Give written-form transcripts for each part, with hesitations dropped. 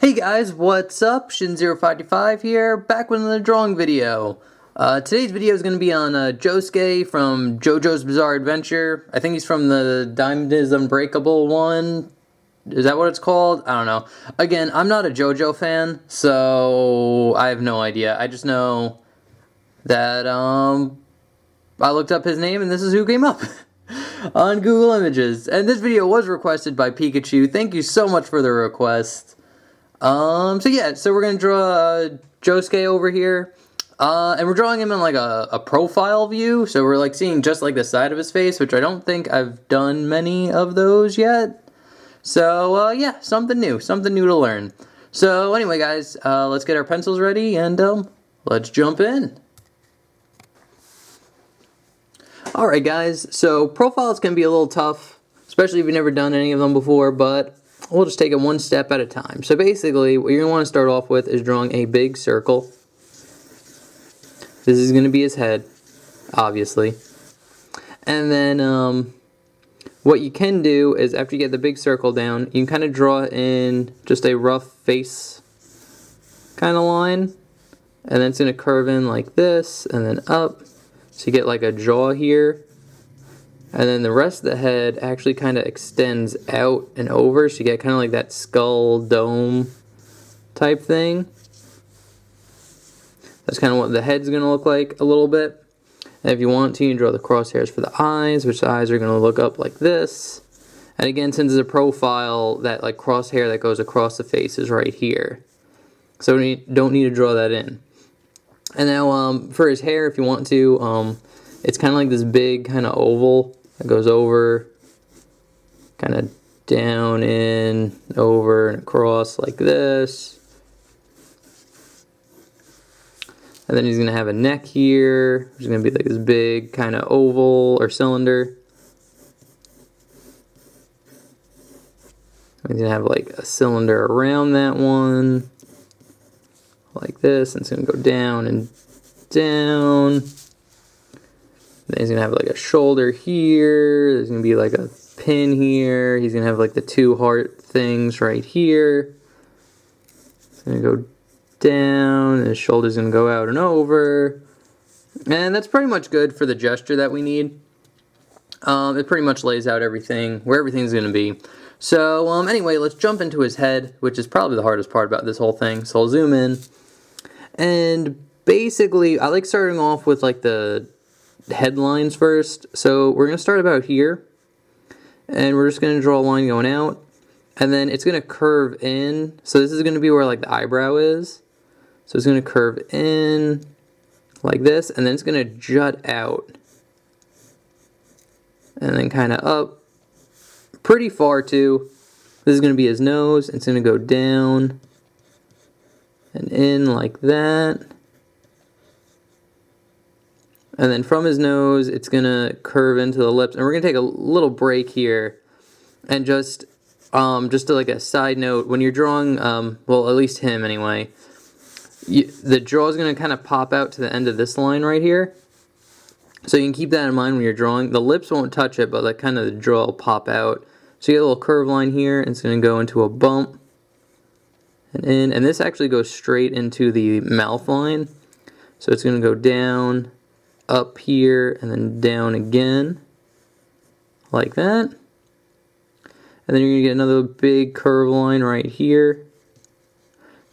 Hey guys, what's up? Shin0525 here, back with another drawing video. Today's video is going to be on Josuke from Jojo's Bizarre Adventure. I think he's from the Diamond is Unbreakable one. Is that what it's called? I don't know. Again, I'm not a Jojo fan, so I have no idea. I just know that I looked up his name and this is who came up on Google Images. And this video was requested by Pikachu. Thank you so much for the request. So we're gonna draw Josuke over here, and we're drawing him in like a profile view, so we're like seeing just like the side of his face, which I don't think I've done many of those yet. So yeah, something new to learn. So anyway guys, let's get our pencils ready and let's jump in. Alright guys, so profiles can be a little tough, especially if you've never done any of them before, but we'll just take it one step at a time. So basically, what you're going to want to start off with is drawing a big circle. This is going to be his head, obviously. And then what you can do is after you get the big circle down, you can kind of draw in just a rough face kind of line. And then it's going to curve in like this and then up. So you get like a jaw here. And then the rest of the head actually kind of extends out and over, so you get kind of like that skull dome type thing. That's kind of what the head's going to look like a little bit. And if you want to, you can draw the crosshairs for the eyes, which the eyes are going to look up like this. And again, since it's a profile, that like crosshair that goes across the face is right here. So you don't need to draw that in. And now for his hair, if you want to, it's kind of like this big kind of oval. It goes over, kind of down, in, over, and across like this. And then he's going to have a neck here, which is going to be like this big kind of oval or cylinder. He's going to have like a cylinder around that one, like this, and it's going to go down and down. Then he's going to have like a shoulder here, there's going to be like a pin here, he's going to have like the two heart things right here. It's going to go down, and his shoulder's going to go out and over. And that's pretty much good for the gesture that we need. It pretty much lays out everything, where everything's going to be. So anyway, let's jump into his head, which is probably the hardest part about this whole thing. So I'll zoom in. And basically, I like starting off with like the headlines first. So we're going to start about here, and we're just going to draw a line going out, and then it's going to curve in. So this is going to be where like the eyebrow is. So it's going to curve in like this, and then it's going to jut out and then kind of up pretty far too. This is going to be his nose. It's going to go down and in like that. And then from his nose, it's going to curve into the lips. And we're going to take a little break here. And just to like a side note, when you're drawing, well, at least him anyway, the jaw is going to kind of pop out to the end of this line right here. So you can keep that in mind when you're drawing. The lips won't touch it, but like kind of the jaw will pop out. So you get a little curve line here, and it's going to go into a bump. And in. And this actually goes straight into the mouth line. So it's going to go down, up here, and then down again, like that. And then you're going to get another big curve line right here.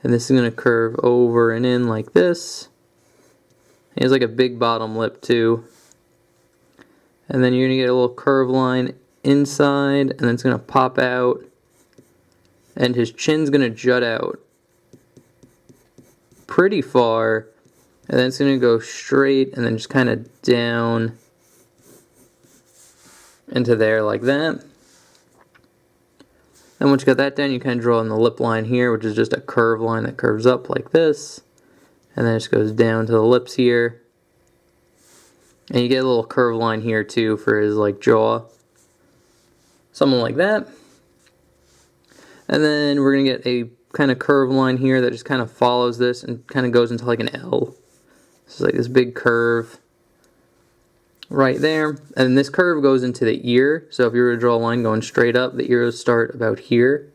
And this is going to curve over and in like this. He has like a big bottom lip too. And then you're going to get a little curve line inside, and then it's going to pop out. And his chin's going to jut out pretty far. And then it's going to go straight and then just kind of down into there like that. Then once you got that done, you kind of draw in the lip line here, which is just a curve line that curves up like this. And then it just goes down to the lips here. And you get a little curve line here too for his like jaw. Something like that. And then we're going to get a kind of curve line here that just kind of follows this and kind of goes into like an L. So it's like this big curve right there. And this curve goes into the ear. So if you were to draw a line going straight up, the ear will start about here.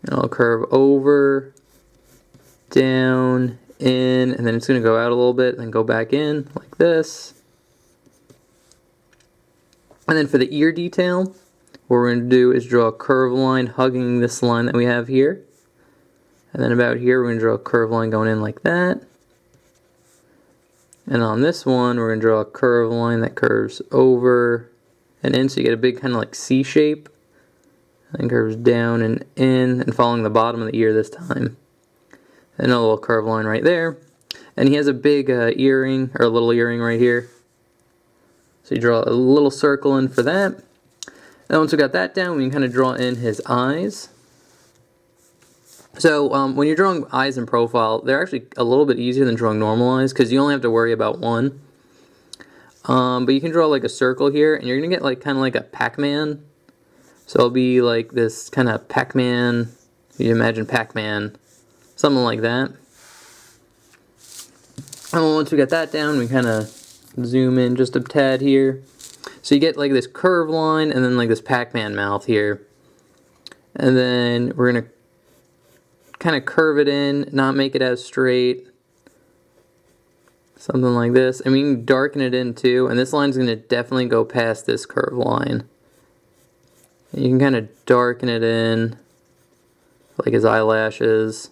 And I'll curve over, down, in, and then it's going to go out a little bit and then go back in like this. And then for the ear detail, what we're going to do is draw a curved line hugging this line that we have here. And then about here, we're going to draw a curved line going in like that. And on this one, we're going to draw a curved line that curves over and in, so you get a big kind of like C shape. And curves down and in, and following the bottom of the ear this time. And a little curved line right there. And he has a big earring, or a little earring right here. So you draw a little circle in for that. And once we got that down, we can kind of draw in his eyes. So when you're drawing eyes in profile, they're actually a little bit easier than drawing normal eyes, because you only have to worry about one. But you can draw like a circle here, and you're going to get like kind of like a Pac-Man. So it'll be like this kind of Pac-Man, you imagine Pac-Man, something like that. And once we got that down, we kind of zoom in just a tad here. So you get like this curved line and then like this Pac-Man mouth here. And then we're going to kind of curve it in, not make it as straight. Something like this. And we can darken it in too. And this line's going to definitely go past this curved line. And you can kind of darken it in, like his eyelashes.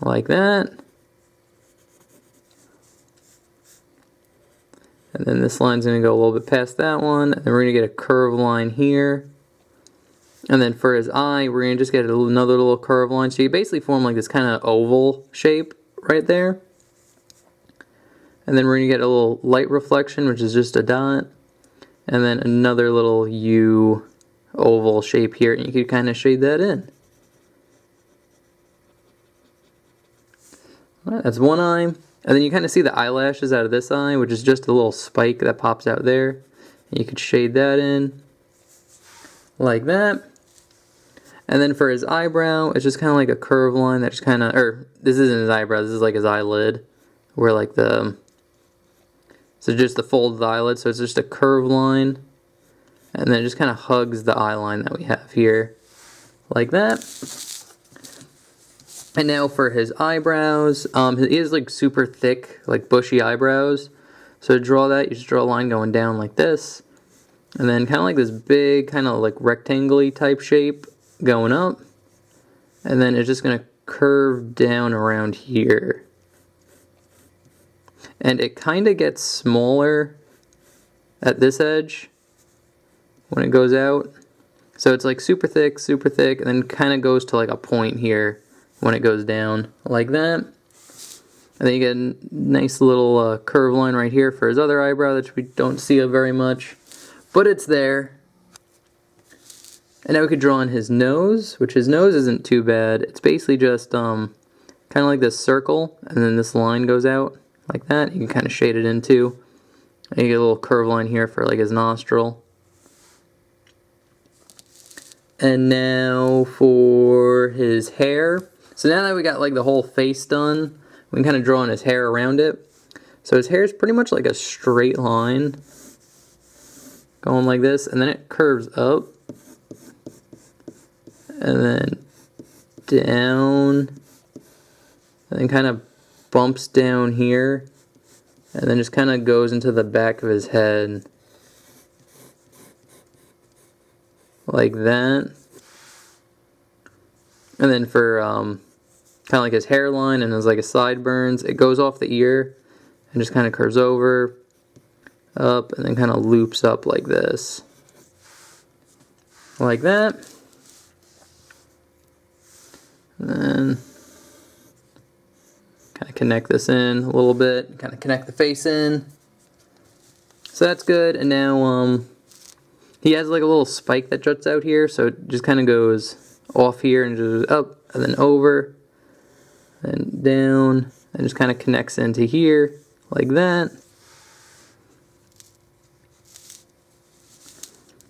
Like that. And then this line's going to go a little bit past that one. And then we're going to get a curved line here. And then for his eye, we're going to just get another little curved line. So you basically form like this kind of oval shape right there. And then we're going to get a little light reflection, which is just a dot. And then another little U oval shape here. And you can kind of shade that in. Alright, that's one eye. And then you kind of see the eyelashes out of this eye, which is just a little spike that pops out there. And you could shade that in like that. And then for his eyebrow, it's just kind of like a curved line that just kind of, or this isn't his eyebrow, this is like his eyelid, where like the, so just the fold of the eyelid, so it's just a curved line, and then it just kind of hugs the eye line that we have here, like that. And now for his eyebrows, he has like super thick, like bushy eyebrows, so to draw that, you just draw a line going down like this, and then kind of like this big, kind of like rectangle-y type shape, going up, and then it's just going to curve down around here. And it kind of gets smaller at this edge when it goes out. So it's like super thick, and then kind of goes to like a point here when it goes down, like that. And then you get a nice little curved line right here for his other eyebrow, which we don't see very much, but it's there. And now we could draw in his nose, which his nose isn't too bad. It's basically just kind of like this circle, and then this line goes out like that. You can kind of shade it in too. And you get a little curved line here for like his nostril. And now for his hair. So now that we got like the whole face done, we can kind of draw in his hair around it. So his hair is pretty much like a straight line going like this, and then it curves up. And then down, and then kind of bumps down here, and then just kind of goes into the back of his head, like that. And then for kind of like his hairline and his like his sideburns, it goes off the ear and just kind of curves over, up, and then kind of loops up like this, like that. And then kind of connect this in a little bit, kind of connect the face in. So that's good. And now he has like a little spike that juts out here, so it just kind of goes off here and just up and then over and down and just kind of connects into here like that.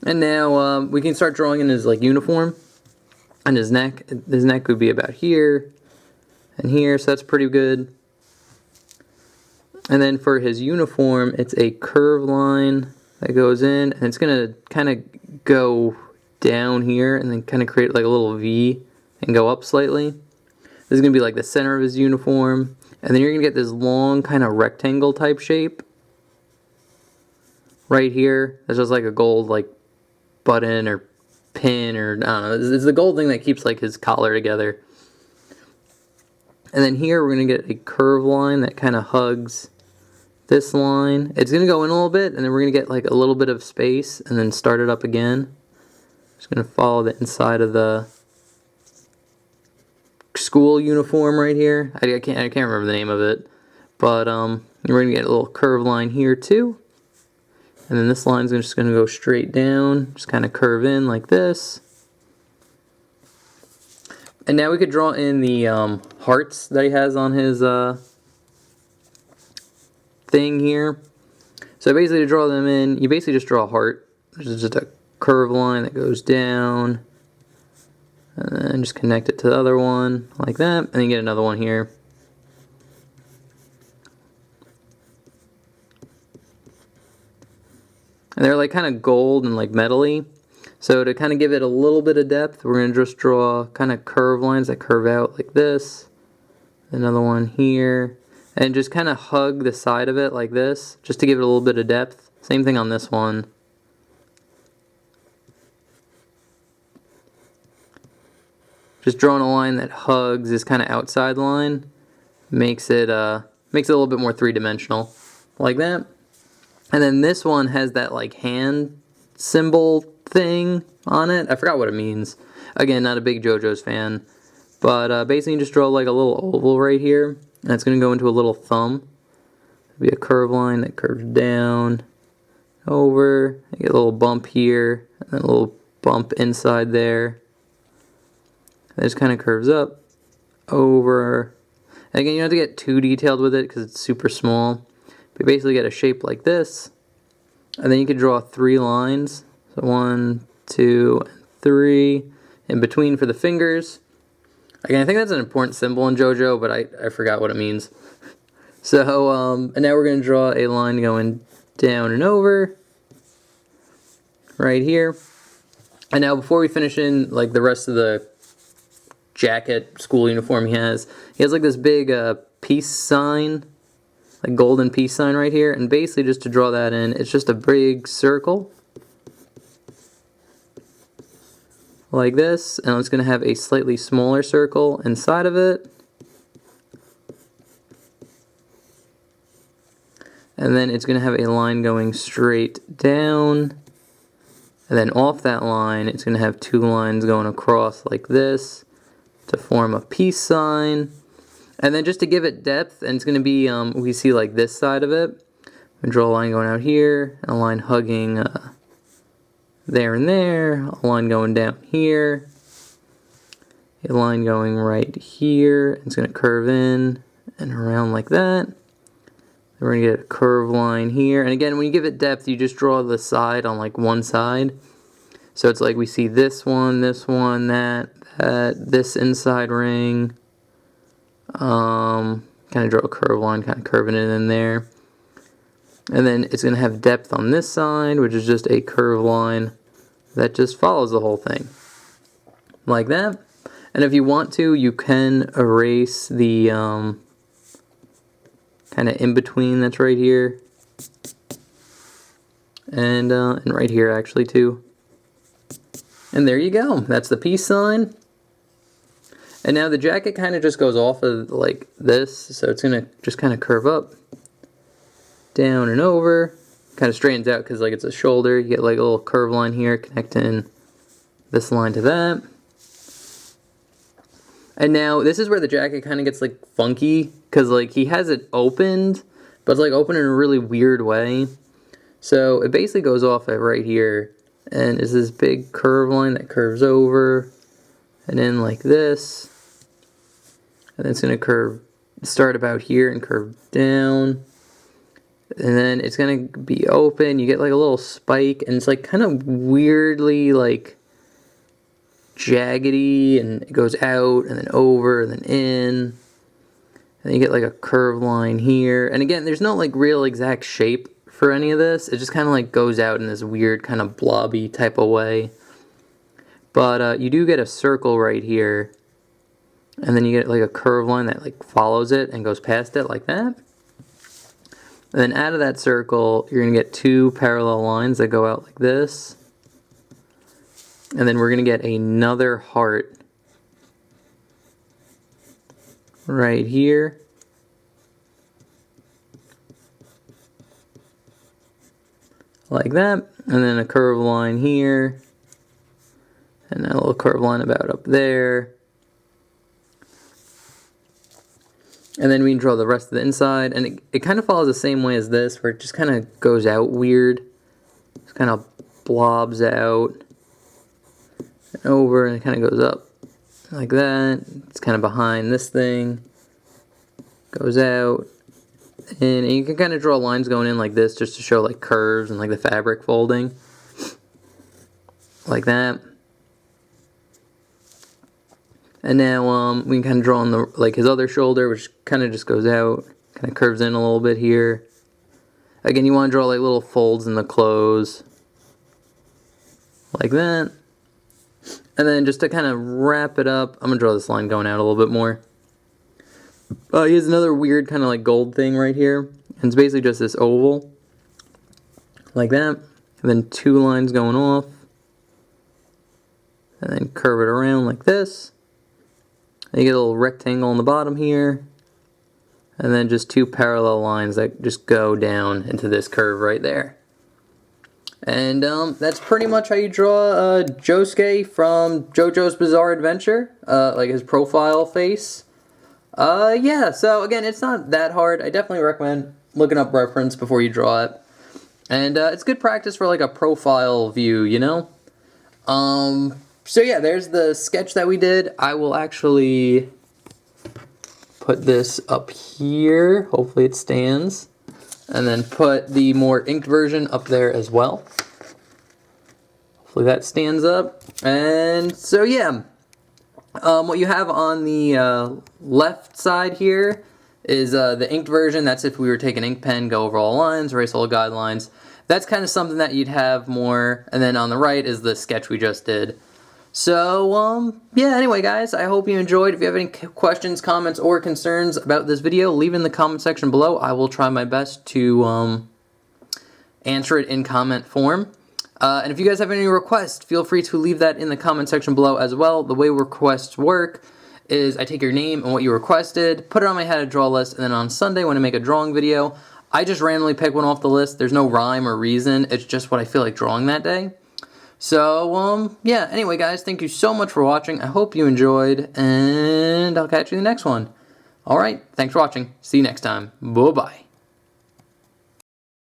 And now we can start drawing in his like uniform. And his neck would be about here and here, so that's pretty good. And then for his uniform, it's a curved line that goes in, and it's going to kind of go down here and then kind of create like a little V and go up slightly. This is going to be like the center of his uniform. And then you're going to get this long kind of rectangle type shape right here. That's just like a gold like button or pin, or I don't know. It's the gold thing that keeps like his collar together. And then here we're going to get a curve line that kind of hugs this line. It's going to go in a little bit, and then we're going to get like a little bit of space and then start it up again. Just going to follow the inside of the school uniform right here. I can't remember the name of it, but we're going to get a little curve line here too. And then this line's just going to go straight down, just kind of curve in like this. And now we could draw in the hearts that he has on his thing here. So basically to draw them in, you basically just draw a heart. There's just a curved line that goes down. And then just connect it to the other one like that. And then you get another one here. And they're like kind of gold and like metally. So to kind of give it a little bit of depth, we're going to just draw kind of curved lines that curve out like this. Another one here. And just kind of hug the side of it like this, just to give it a little bit of depth. Same thing on this one. Just drawing a line that hugs this kind of outside line makes it a little bit more three-dimensional, like that. And then this one has that like hand symbol thing on it. I forgot what it means. Again, not a big JoJo's fan, but basically you just draw like a little oval right here. And it's going to go into a little thumb. It'll be a curved line that curves down, over. You get a little bump here, and then a little bump inside there. And it just kind of curves up, over. And again, you don't have to get too detailed with it because it's super small. But you basically get a shape like this. And then you can draw 3 lines. So 1, 2, and 3 in between for the fingers. Again, I think that's an important symbol in JoJo, but I forgot what it means. So, and now we're going to draw a line going down and over, right here. And now before we finish in, like, the rest of the jacket, school uniform he has like this big peace sign, like golden peace sign right here. And basically just to draw that in, it's just a big circle. Like this, and it's going to have a slightly smaller circle inside of it. And then it's going to have a line going straight down. And then off that line, it's going to have 2 lines going across like this to form a peace sign. And then just to give it depth, and it's going to be, we see like this side of it. I'm going to draw a line going out here, and a line hugging there and there, a line going down here, a line going right here. It's going to curve in and around like that. Then we're going to get a curved line here. And again, when you give it depth, you just draw the side on like one side. So it's like we see this one, that, this inside ring. Kind of draw a curved line, kind of curving it in there. And then it's going to have depth on this side, which is just a curved line that just follows the whole thing. Like that. And if you want to, you can erase the kind of in-between that's right here. And right here actually too. And there you go. That's the peace sign. And now the jacket kind of just goes off of like this. So it's going to just kind of curve up, down and over. Kind of straightens out because like it's a shoulder. You get like a little curve line here connecting this line to that. And now this is where the jacket kind of gets like funky because like he has it opened, but it's like open in a really weird way. So it basically goes off at right here and is this big curve line that curves over and then like this. And then it's going to curve, start about here and curve down. And then it's going to be open. You get like a little spike and it's like kind of weirdly like jaggedy, and it goes out and then over and then in. And you get like a curved line here. And again, there's no like real exact shape for any of this. It just kind of like goes out in this weird kind of blobby type of way. But you do get a circle right here, and then you get like a curved line that like follows it and goes past it like that. And then out of that circle, you're going to get two parallel lines that go out like this. And then we're going to get another heart right here. Like that. And then a curved line here. And then a little curved line about up there. And then we can draw the rest of the inside. And it kind of follows the same way as this, where it just kind of goes out weird. Just kind of blobs out. And over, and it kind of goes up. Like that. It's kind of behind this thing. Goes out. And you can kind of draw lines going in like this, just to show like curves and like the fabric folding. Like that. And now we can kind of draw on the like his other shoulder, which kind of just goes out, kind of curves in a little bit here. Again, you want to draw like little folds in the clothes, like that. And then just to kind of wrap it up, I'm gonna draw this line going out a little bit more. He has another weird kind of like gold thing right here, and it's basically just this oval, like that. And then two lines going off, and then curve it around like this. And you get a little rectangle on the bottom here, and then just two parallel lines that just go down into this curve right there. And that's pretty much how you draw Josuke from JoJo's Bizarre Adventure, like his profile face. Yeah, so again, it's not that hard. I definitely recommend looking up reference before you draw it. And it's good practice for like a profile view, you know? So yeah, there's the sketch that we did. I will actually put this up here. Hopefully it stands. And then put the more inked version up there as well. Hopefully that stands up. And so yeah, what you have on the left side here is the inked version. That's if we were to take an ink pen, go over all lines, erase all guidelines. That's kind of something that you'd have more. And then on the right is the sketch we just did. So, yeah, anyway, guys, I hope you enjoyed. If you have any questions, comments, or concerns about this video, leave it in the comment section below. I will try my best to answer it in comment form. And if you guys have any requests, feel free to leave that in the comment section below as well. The way requests work is I take your name and what you requested, put it on my how to draw list, and then on Sunday when I make a drawing video, I just randomly pick one off the list. There's no rhyme or reason. It's just what I feel like drawing that day. So, yeah, anyway, guys, thank you so much for watching. I hope you enjoyed, and I'll catch you in the next one. Alright, thanks for watching. See you next time. Bye-bye.